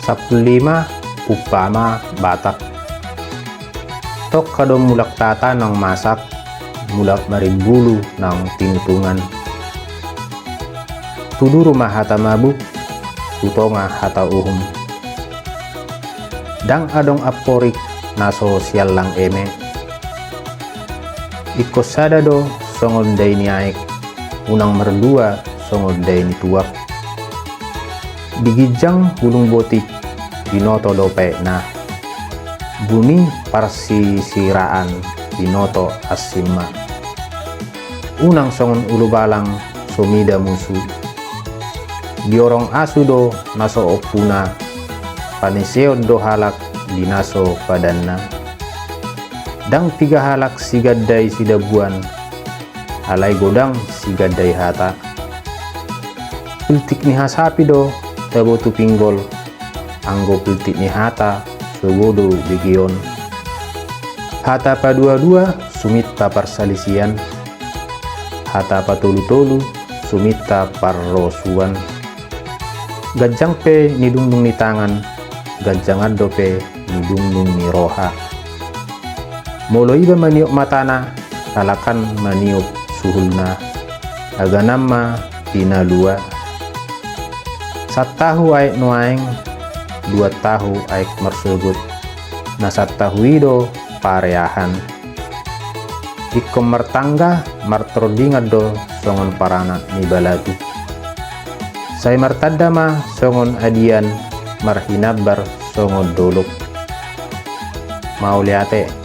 15 upama Batak. Tok kado mulak tata ng masak, mulak maribulu ng tinutungan. Tudu rumah hata mabuk, tutonga hata uhum. Dang adong aporik na sosial lang eme. Ikosada do songod day ni aik, unang merdua songod day ni tuak. Bigijang hulung botik, binoto dope na. Buni parsisiraan, binoto asima. Unang songon ulubalang sumida musu. Diorong asu do naso opuna, paniseod do halak dinaso padanna. Dang 3 halak sigaday sidabuan, alay godang sigaday hata. Piltik ni hasapi do tabo tu pinggol, anggo piltik ni hata sogodo bigion. Hata pa dua-dua sumita parsalisian, hata pa tolu-tolu sumita parrosuan. Gajang pe nidungdung ni tangan, gajang addo pe nidungdung ni roha. Molo iba maniok matana, kalakan maniok suhulna, aganama pinalua. 1 tahu aik nuaeng, 2 tahu aik marsugut, na 1 tahu ido pareahan. Ikom martangga martrodingat do songon parana ni baladu. Say martadama songon adian marhinabar songon dolok. Mauliate.